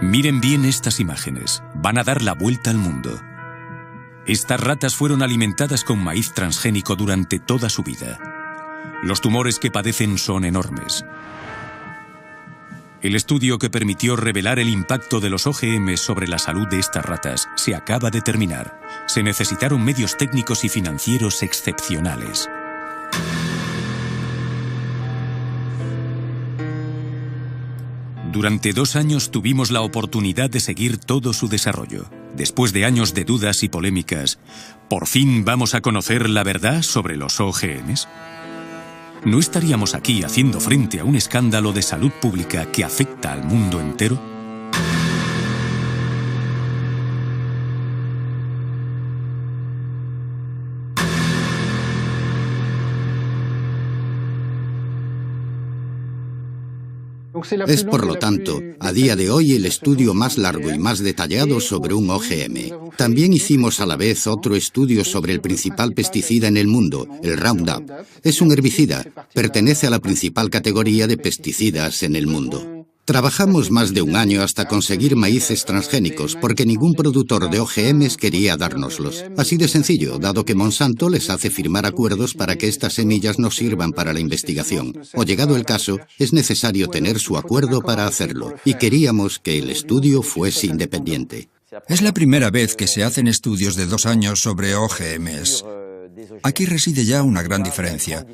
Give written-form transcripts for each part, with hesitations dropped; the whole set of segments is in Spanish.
Miren bien estas imágenes. Van a dar la vuelta al mundo. Estas ratas fueron alimentadas con maíz transgénico durante toda su vida. Los tumores que padecen son enormes. El estudio que permitió revelar el impacto de los OGM sobre la salud de estas ratas se acaba de terminar. Se necesitaron medios técnicos y financieros excepcionales. Durante 2 años tuvimos la oportunidad de seguir todo su desarrollo. Después de años de dudas y polémicas, ¿por fin vamos a conocer la verdad sobre los OGMs? ¿No estaríamos aquí haciendo frente a un escándalo de salud pública que afecta al mundo entero? Es, por lo tanto, a día de hoy el estudio más largo y más detallado sobre un OGM. También hicimos a la vez otro estudio sobre el principal pesticida en el mundo, el Roundup. Es un herbicida, pertenece a la principal categoría de pesticidas en el mundo. Trabajamos más de 1 año hasta conseguir maíces transgénicos, porque ningún productor de OGMs quería dárnoslos. Así de sencillo, dado que Monsanto les hace firmar acuerdos para que estas semillas no sirvan para la investigación. O llegado el caso, es necesario tener su acuerdo para hacerlo, y queríamos que el estudio fuese independiente. Es la primera vez que se hacen estudios de 2 años sobre OGMs. Aquí reside ya una gran diferencia.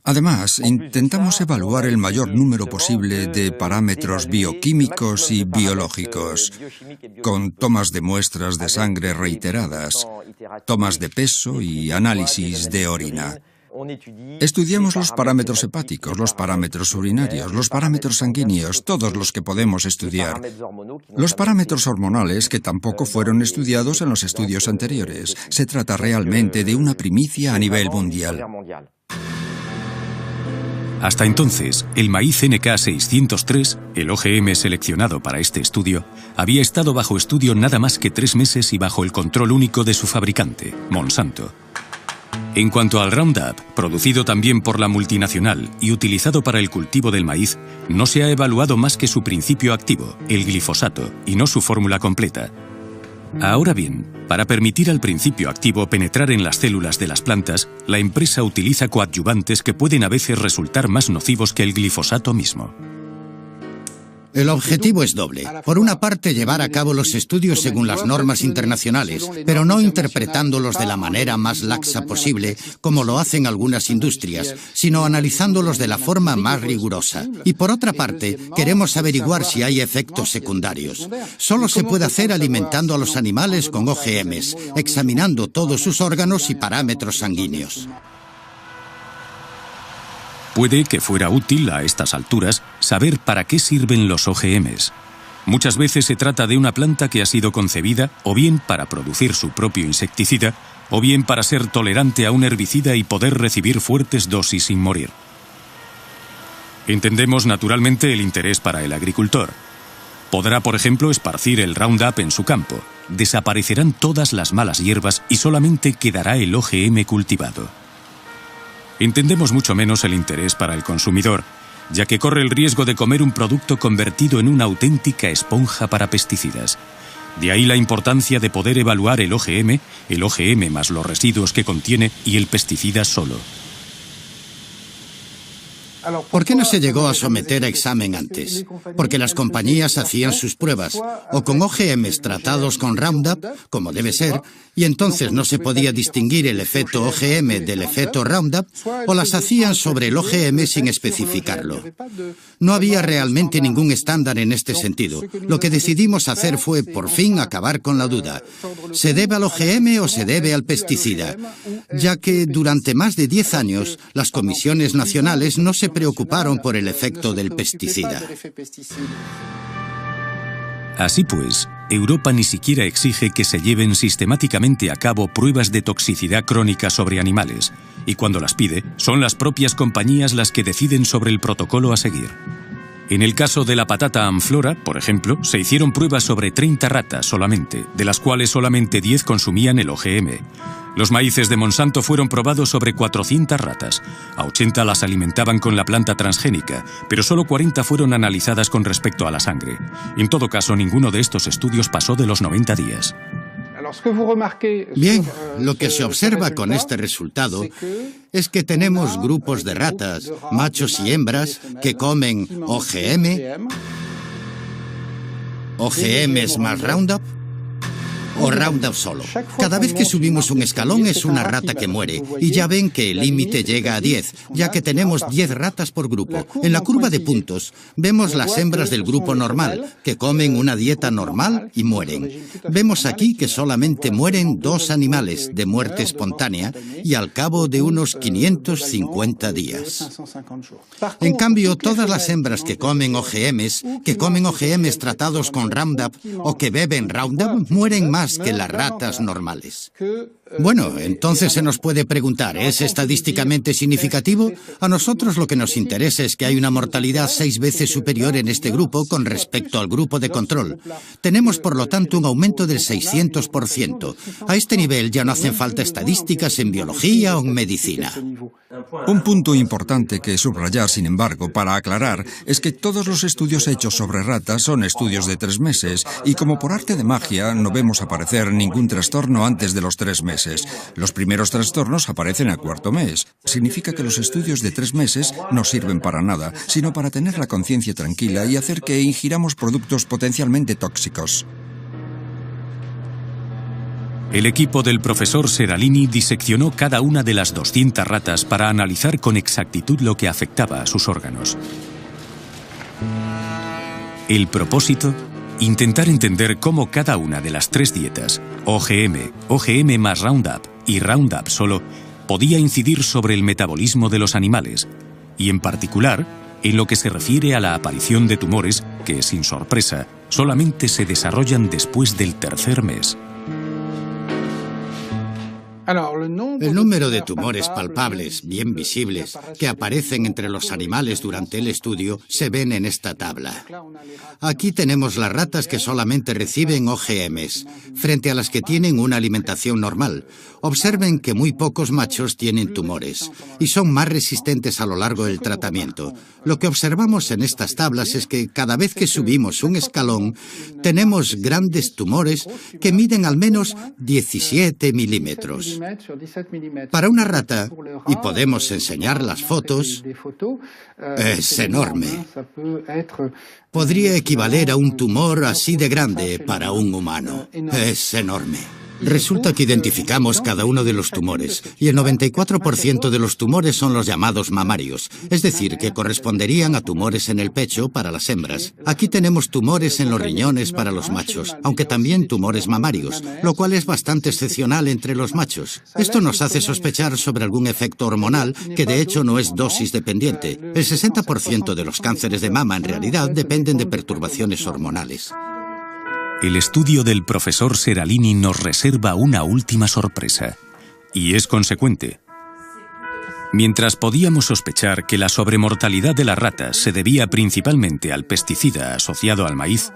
Además, intentamos evaluar el mayor número posible de parámetros bioquímicos y biológicos, con tomas de muestras de sangre reiteradas, tomas de peso y análisis de orina. Estudiamos los parámetros hepáticos, los parámetros urinarios, los parámetros sanguíneos, todos los que podemos estudiar. Los parámetros hormonales que tampoco fueron estudiados en los estudios anteriores. Se trata realmente de una primicia a nivel mundial. Hasta entonces, el maíz NK603, el OGM seleccionado para este estudio, había estado bajo estudio nada más que 3 meses y bajo el control único de su fabricante, Monsanto. En cuanto al Roundup, producido también por la multinacional y utilizado para el cultivo del maíz, no se ha evaluado más que su principio activo, el glifosato, y no su fórmula completa. Ahora bien, para permitir al principio activo penetrar en las células de las plantas, la empresa utiliza coadyuvantes que pueden a veces resultar más nocivos que el glifosato mismo. El objetivo es doble. Por una parte, llevar a cabo los estudios según las normas internacionales, pero no interpretándolos de la manera más laxa posible, como lo hacen algunas industrias, sino analizándolos de la forma más rigurosa. Y por otra parte, queremos averiguar si hay efectos secundarios. Solo se puede hacer alimentando a los animales con OGMs, examinando todos sus órganos y parámetros sanguíneos. Puede que fuera útil a estas alturas saber para qué sirven los OGMs. Muchas veces se trata de una planta que ha sido concebida o bien para producir su propio insecticida o bien para ser tolerante a un herbicida y poder recibir fuertes dosis sin morir. Entendemos naturalmente el interés para el agricultor. Podrá, por ejemplo, esparcir el Roundup en su campo. Desaparecerán todas las malas hierbas y solamente quedará el OGM cultivado. Entendemos mucho menos el interés para el consumidor, ya que corre el riesgo de comer un producto convertido en una auténtica esponja para pesticidas. De ahí la importancia de poder evaluar el OGM más los residuos que contiene y el pesticida solo. ¿Por qué no se llegó a someter a examen antes? Porque las compañías hacían sus pruebas, o con OGMs tratados con Roundup, como debe ser, y entonces no se podía distinguir el efecto OGM del efecto Roundup, o las hacían sobre el OGM sin especificarlo. No había realmente ningún estándar en este sentido. Lo que decidimos hacer fue, por fin, acabar con la duda. ¿Se debe al OGM o se debe al pesticida? Ya que durante más de 10 años, las comisiones nacionales no se preocuparon por el efecto del pesticida. Así pues, Europa ni siquiera exige que se lleven sistemáticamente a cabo pruebas de toxicidad crónica sobre animales, y cuando las pide, son las propias compañías las que deciden sobre el protocolo a seguir. En el caso de la patata Amflora, por ejemplo, se hicieron pruebas sobre 30 ratas solamente, de las cuales solamente 10 consumían el OGM. Los maíces de Monsanto fueron probados sobre 400 ratas. A 80 las alimentaban con la planta transgénica, pero solo 40 fueron analizadas con respecto a la sangre. En todo caso, ninguno de estos estudios pasó de los 90 días. Bien, lo que se observa con este resultado es que tenemos grupos de ratas, machos y hembras, que comen OGM, OGMs más Roundup, o Roundup solo. Cada vez que subimos un escalón es una rata que muere, y ya ven que el límite llega a 10, ya que tenemos 10 ratas por grupo. En la curva de puntos vemos las hembras del grupo normal, que comen una dieta normal y mueren. Vemos aquí que solamente mueren 2 animales de muerte espontánea y al cabo de unos 550 días. En cambio, todas las hembras que comen OGMs tratados con Roundup o que beben Roundup, mueren más que las ratas normales. Bueno, entonces se nos puede preguntar, ¿es estadísticamente significativo? A nosotros lo que nos interesa es que hay una mortalidad 6 veces superior en este grupo con respecto al grupo de control. Tenemos, por lo tanto, un aumento del 600%. A este nivel ya no hacen falta estadísticas en biología o en medicina. Un punto importante que subrayar, sin embargo, para aclarar, es que todos los estudios hechos sobre ratas son estudios de 3 meses y como por arte de magia no vemos aparecer ningún trastorno antes de los 3 meses. Los primeros trastornos aparecen al 4.º mes. Significa que los estudios de 3 meses no sirven para nada, sino para tener la conciencia tranquila y hacer que ingiramos productos potencialmente tóxicos. El equipo del profesor Seralini diseccionó cada una de las 200 ratas para analizar con exactitud lo que afectaba a sus órganos. El propósito: intentar entender cómo cada una de las 3 dietas, OGM, OGM más Roundup y Roundup solo, podía incidir sobre el metabolismo de los animales, y en particular, en lo que se refiere a la aparición de tumores que, sin sorpresa, solamente se desarrollan después del 3.er mes. El número de tumores palpables, bien visibles, que aparecen entre los animales durante el estudio, se ven en esta tabla. Aquí tenemos las ratas que solamente reciben OGMs, frente a las que tienen una alimentación normal. Observen que muy pocos machos tienen tumores, y son más resistentes a lo largo del tratamiento. Lo que observamos en estas tablas es que cada vez que subimos un escalón, tenemos grandes tumores que miden al menos 17 milímetros. Para una rata, y podemos enseñar las fotos, es enorme. Podría equivaler a un tumor así de grande para un humano. Es enorme. Resulta que identificamos cada uno de los tumores, y el 94% de los tumores son los llamados mamarios, es decir, que corresponderían a tumores en el pecho para las hembras. Aquí tenemos tumores en los riñones para los machos, aunque también tumores mamarios, lo cual es bastante excepcional entre los machos. Esto nos hace sospechar sobre algún efecto hormonal, que de hecho no es dosis dependiente. El 60% de los cánceres de mama en realidad dependen de perturbaciones hormonales. El estudio del profesor Seralini nos reserva una última sorpresa, y es consecuente. Mientras podíamos sospechar que la sobremortalidad de las ratas se debía principalmente al pesticida asociado al maíz,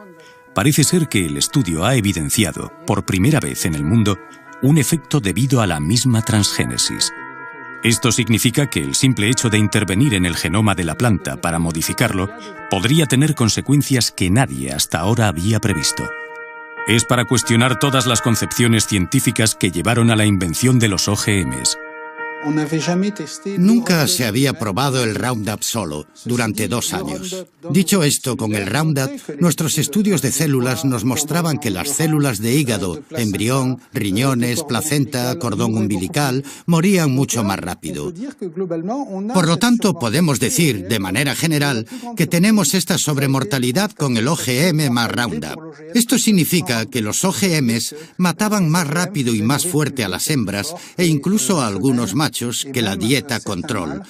parece ser que el estudio ha evidenciado, por primera vez en el mundo, un efecto debido a la misma transgénesis. Esto significa que el simple hecho de intervenir en el genoma de la planta para modificarlo podría tener consecuencias que nadie hasta ahora había previsto. Es para cuestionar todas las concepciones científicas que llevaron a la invención de los OGMs. Nunca se había probado el Roundup solo, durante 2 años. Dicho esto, con el Roundup, nuestros estudios de células nos mostraban que las células de hígado, embrión, riñones, placenta, cordón umbilical, morían mucho más rápido. Por lo tanto, podemos decir, de manera general, que tenemos esta sobremortalidad con el OGM más Roundup. Esto significa que los OGMs mataban más rápido y más fuerte a las hembras e incluso a algunos machos que la dieta control.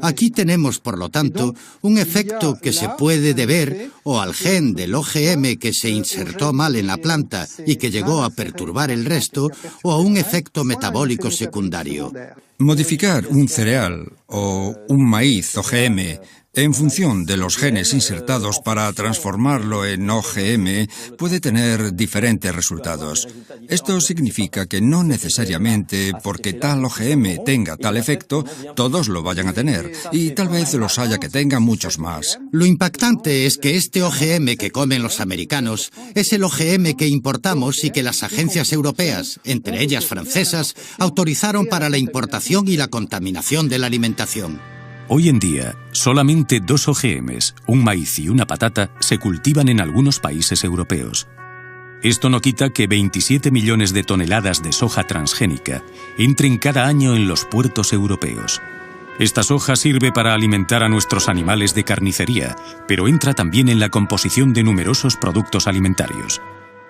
Aquí tenemos, por lo tanto, un efecto que se puede deber o al gen del OGM que se insertó mal en la planta y que llegó a perturbar el resto, o a un efecto metabólico secundario. Modificar un cereal o un maíz OGM en función de los genes insertados para transformarlo en OGM puede tener diferentes resultados. Esto significa que no necesariamente porque tal OGM tenga tal efecto, todos lo vayan a tener, y tal vez los haya que tengan muchos más. Lo impactante es que este OGM que comen los americanos es el OGM que importamos y que las agencias europeas, entre ellas francesas, autorizaron para la importación y la contaminación de la alimentación. Hoy en día, solamente 2 OGMs, un maíz y una patata, se cultivan en algunos países europeos. Esto no quita que 27 millones de toneladas de soja transgénica entren cada año en los puertos europeos. Esta soja sirve para alimentar a nuestros animales de carnicería, pero entra también en la composición de numerosos productos alimentarios.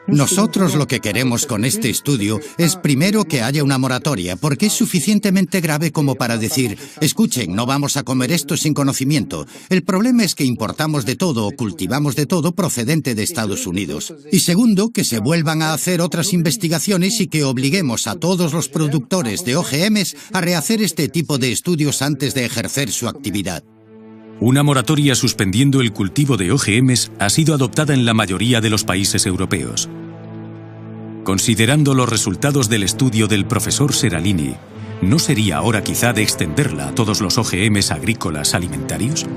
Nosotros lo que queremos con este estudio es primero que haya una moratoria, porque es suficientemente grave como para decir, escuchen, no vamos a comer esto sin conocimiento. El problema es que importamos de todo o cultivamos de todo procedente de Estados Unidos. Y segundo, que se vuelvan a hacer otras investigaciones y que obliguemos a todos los productores de OGMs a rehacer este tipo de estudios antes de ejercer su actividad. Una moratoria suspendiendo el cultivo de OGMs ha sido adoptada en la mayoría de los países europeos. Considerando los resultados del estudio del profesor Seralini, ¿no sería hora quizá de extenderla a todos los OGMs agrícolas alimentarios?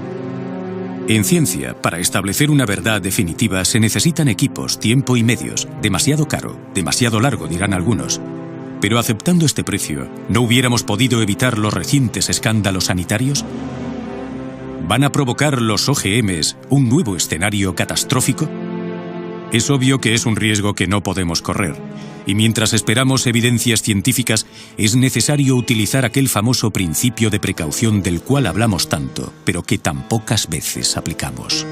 En ciencia, para establecer una verdad definitiva se necesitan equipos, tiempo y medios. Demasiado caro, demasiado largo, dirán algunos. Pero aceptando este precio, ¿no hubiéramos podido evitar los recientes escándalos sanitarios? ¿Van a provocar los OGMs un nuevo escenario catastrófico? Es obvio que es un riesgo que no podemos correr, y mientras esperamos evidencias científicas, es necesario utilizar aquel famoso principio de precaución del cual hablamos tanto, pero que tan pocas veces aplicamos.